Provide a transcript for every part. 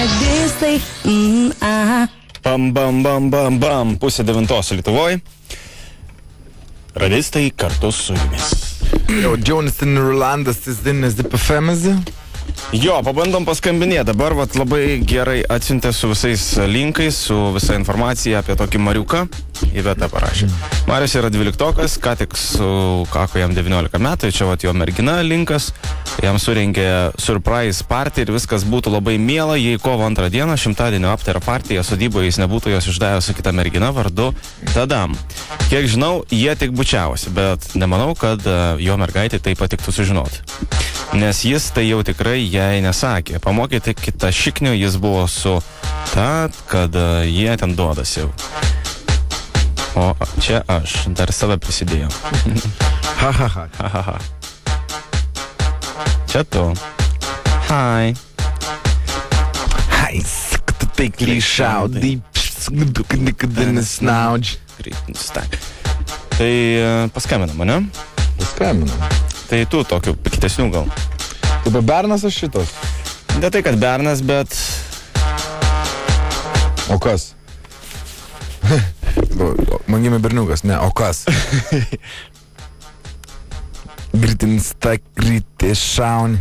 Radistai, aha. Bam, bam, bam, bam, bam. 8:30 Lietuvoje. Radistai kartu su jumis. Jo, Jonathan Rolandas, jis dainas DPFM. Jo, pabandom paskambinėti. Dabar vat labai gerai atsiuntė su visais linkais, su visa informacija apie tokį Mariuką. Įveta parašė. Marius yra 12-okas, ką tik sukako jam 19 metų, čia vat jo mergina linkas. Jam surengė surprise party ir viskas būtų labai miela, jei kovo 2 dieną, šimtadienio after partyje sodyboje jis nebūtų jos išdavęs su kita mergina vardu Tadam. Kiek žinau, jie tik bučiavosi, bet nemanau, kad jo mergaitė tai patiktų sužinoti. Nes jis tai jau tikrai jai nesakė. Pamokyti kitą šiknių jis buvo su tad, kad jie ten duodasi. O čia aš dar save prisidėjau. Ha, ha, ha. Ha, ha, ha. Čia tu. Hi. Hai, tu tai klišaudai. Nesnaudži. Tai paskambinam, ne? Paskambinam. Tai tu tokių kitesnių gal. Tu be bernas aš šitos? Ne tai, kad bernas, bet... O kas? Man gimė berniukas, ne, o kas? Gritinsta, gritė, šauni.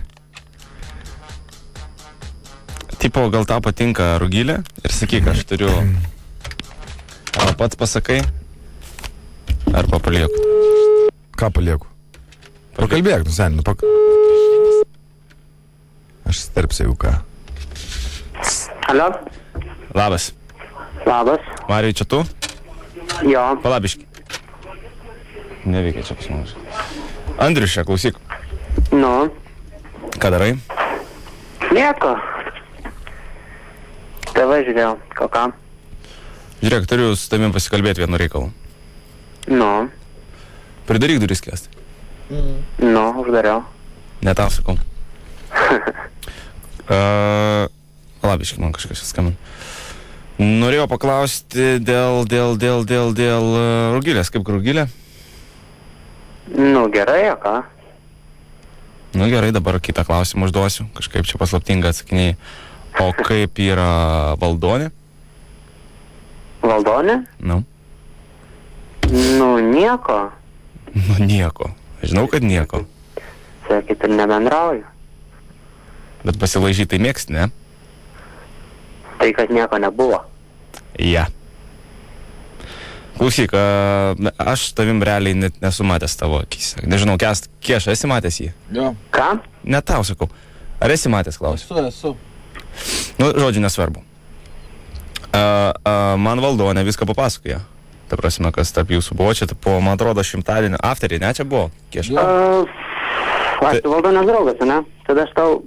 Tipo, gal tau patinka rugilė? Ir sakyk, aš turiu... Ar pats pasakai? Ar papalieku? Ką palieku? Pakalbėk, nu sen, Aš starpsiu, jeigu ką. Alio? Labas. Labas. Marijai, čia tu? Jo. Palabiški. Neveikia čia pas mus. Andrius čia, klausyk. Nu. Ką darai? Nieko. TV žiūrėjau. Ką? Žiūrėk, turiu su tavim pasikalbėti vienu reikalu. Nu. Pridaryk duris kęsti. Nu, uždariau. Ne tau sakau. Labiškai man kažkas skambina. Norėjau paklausti dėl rugilės. Kaip rugilė? Nu, gerai, o ką? Nu gerai, dabar kitą klausimą užduosiu. Kažkaip čia paslaptinga atsakinėjai. O kaip yra Valdonė? Valdonė? Nu. Nu, nieko. Nu nieko. Žinau, kad nieko. Čia kaip ir nebendrauju. Bet pasilaižyti tai mėgsti, ne? Tai, kad nieko nebuvo. Ja. Klausyk, aš tavim realiai net nesu matęs tavo akise. Nežinau, Kieš, esi matęs jį? Jo. Ką? Ne tau sakau. Ar esi matęs, klausiu? Esu. Nu, žodžiu, nesvarbu. Man Valdonė viską papasakoja. Ta prasme, kas tarp jūsų buvo čia, po, man atrodo, šimtadienio afterį, ne čia buvo? Kieš? Aš tu Valdonės draugas, ne? Tada aš tau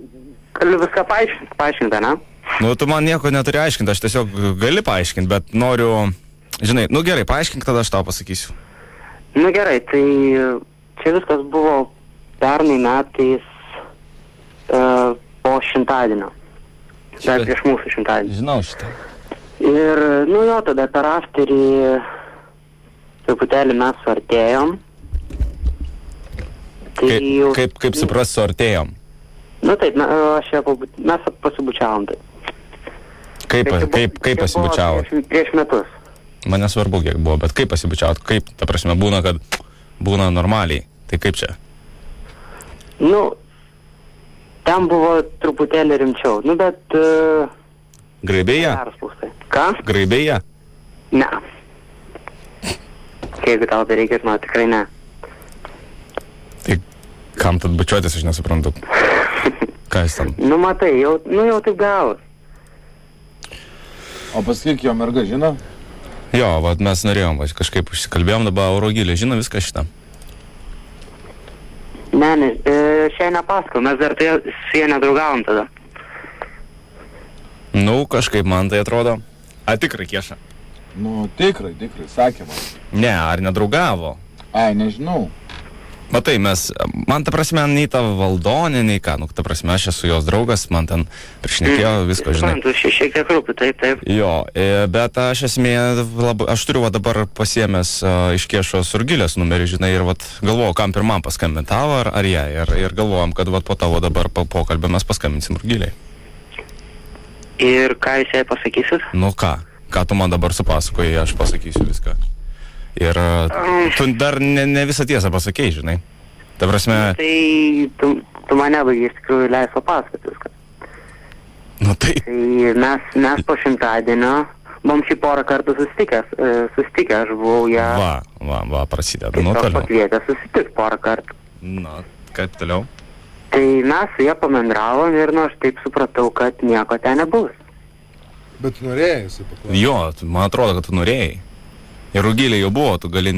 galiu viską paaiškinti, ne? Nu, tu man nieko neturi aiškinti, aš tiesiog gali paaiškinti, bet noriu... Žinai, nu gerai, paaiškink, tada aš tau pasakysiu. Nu gerai, tai čia viskas buvo pernai metais po šimtadienio. Dar prieš mūsų šimtadienį. Žinau šitą. Ir, nu jo, tada per afterį truputėlį mes suartėjom. Tai jau... Kaip supras, suartėjom? Nu taip, mes pasibučiavom taip. Kaip pasibučiavot? Prieš metus. Man nesvarbu, kiek buvo, bet kaip pasibučiavot? Kaip, ta prasme, būna, kad būna normaliai. Tai kaip čia? Nu, ten buvo truputėlį rimčiau. Nu, bet... Graibėja? Ką? Graibėja? Ne. Jeigu tau tai reikės, man tikrai ne. Tai kam tad bučiuotis, aš nesuprantu. Ką jis tam? Nu, matai, jau taip gavus. O pasakyk, jo merga žino? Jo, vat mes norėjom, kažkaip užsikalbėjom, dabar Rugilė žino viską šitą. Ne, šiai nepasakau, mes dar tai su jie nedraugavom tada. Nu, kažkaip man tai atrodo. A, tikrai Kieša? Nu, tikrai, sakė man. Ne, ar nedraugavo? Ai, nežinau. Matai, man ta prasme, nei ta Valdonė, nei ką, nu, ta prasme, aš esu jos draugas, man ten prišnekėjo visko, žinai. Tu šiek tiek rūpi, taip. Jo, bet aš aš turiu dabar pasiėmęs iš Kiešos Rugilės numerį, žinai, ir galvojau, kam pirmam paskambint, tavo ar jai, ir galvojom, kad po tavo dabar pokalbio mes paskambinsim Rugiliai. Ir ką jūs jai pasakysit? Nu ką tu man dabar supasakoji, aš pasakysiu viską. Ir tu dar ne visą tiesą pasakei, žinai. Ta prasme... Tai tu mane baigi iš tikrųjų leis papasakoti viską. Nu tai... Tai mes po šimtadienio buvom šį porą kartų susitikę, aš buvau ją... Va, prasideda, nu tiesiog toliau. pakvietę susitikti porą kartų. Na, kaip toliau? Tai mes su ją pabendravom ir aš taip supratau, kad nieko ten nebus. Bet norėjai, jisai paklausė. Jo, man atrodo, kad tu norėjai. Ir Rugilė jau buvo, tu gali,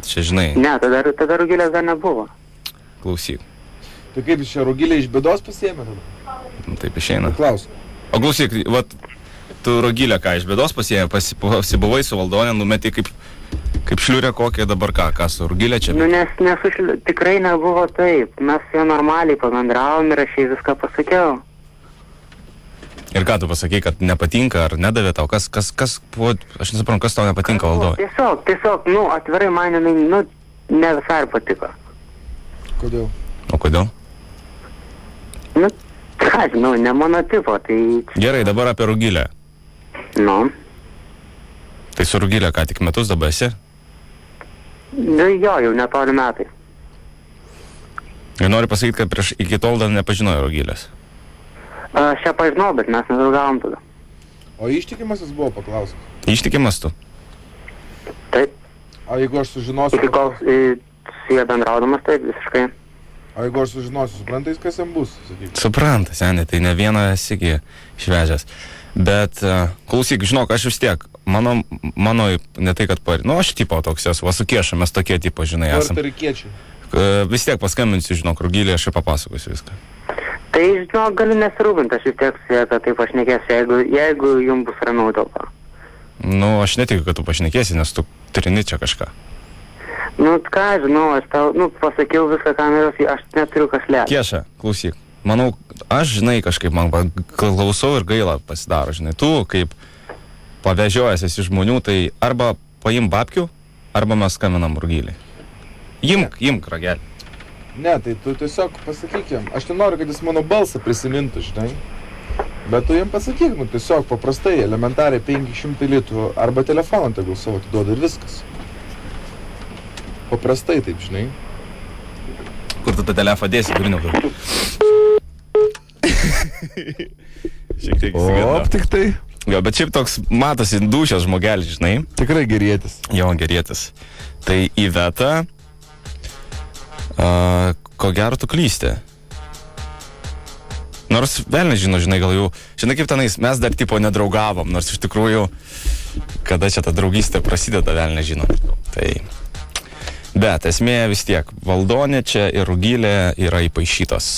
čia žinai, Ne, tada Rugilės dar nebuvo. klausyk. Tai kaip iš čia Rugilė iš bėdos pasiėmė tada? Nu, taip išeina. Paklaus. O klausyk, vat, tu Rugilę ką, iš bėdos pasiėmė, pasibuvai su Valdonė, numeti kaip šliurė kokią, dabar ką su Rugilė čia? Nu, nes tikrai nebuvo taip. Mes su ją normaliai pabendravom ir aš jai viską pasakiau. Ir ką tu pasakei, kad nepatinka ar nedavė tau, kas buvo, aš nesuprantu, kas tau nepatinka Valdonė? Tiesiog, atvirai man jinai, ne visai ir patiko. Kodėl? O kodėl? Nu, ką žinau, ne mano tipo, tai... Gerai, dabar apie Rugilę. Nu, Tai su Rugilė ką tik metus dabar esi? jau netoli metai. Ir noriu pasakyti, kad iki tol dar nepažinojo Rugilės. Aš ją pažinau, bet mes nedraugavom tada. O ištikimas jis buvo, paklausęs. Ištikimas tu? Taip, O jeigu aš sužinosiu... iki kol su ją bendraudamas, taip, visiškai. O jeigu aš sužinosiu, suprantais, kas jam bus, sakyk. Supranta, seniai, tai ne vieną esi išvežęs. Bet, klausyk, žinok, aš vis tiek, mano, ne tai, kad aš tipo toks esu, vasukieša, mes tokie tipo, žinai, esam. Puertorikiečiai. Vis tiek paskambinsiu, žinok, Rugilė, aš jau papasakosiu viską. Tai, žinok, galiu nesirūpinti, aš vis tiek su ją apie tai pašnekėsiu, jeigu jums bus ramiau dėl to. Nu, aš netikiu, kad tu pašnekėsi, nes tu trini čia kažką. Nu, ką žinau, aš tau, pasakiau viską, ką norėjau, aš neturiu kas lėti. Kieša, klausyk, manau, aš, žinai, kažkaip man klausau ir gaila pasidaro, žinai, tu kaip pavežiojęs esi žmonių, tai arba paim babkių, arba mes skambinam Rugilei. Imk ragelį. Ne, tai tu tiesiog pasakykim. Aš nenoriu, kad jis mano balsą prisimintų, žinai. Bet tu jam pasakyk, tiesiog paprastai, elementariai 500 litų arba telefoną tegul savo atiduoda ir viskas. Paprastai taip, žinai. Kur tu tą telefoną dėsi, Griniau? Šiek tiek įsigėda. tik tai. Jo, bet šiaip toks matosi dušęs žmogelis, žinai. Tikrai gerėtis. Jo, gerėtis. Tai Iveta, ko gero tu klysti. Nors vėl nežinau, žinai, gal jau, žinai kaip tenais, mes dar tipo nedraugavom, nors iš tikrųjų, kada čia ta draugystė prasideda, vėl nežinau. Tai, bet esmė vis tiek, Valdonė čia ir Rugilė yra įpaišytos.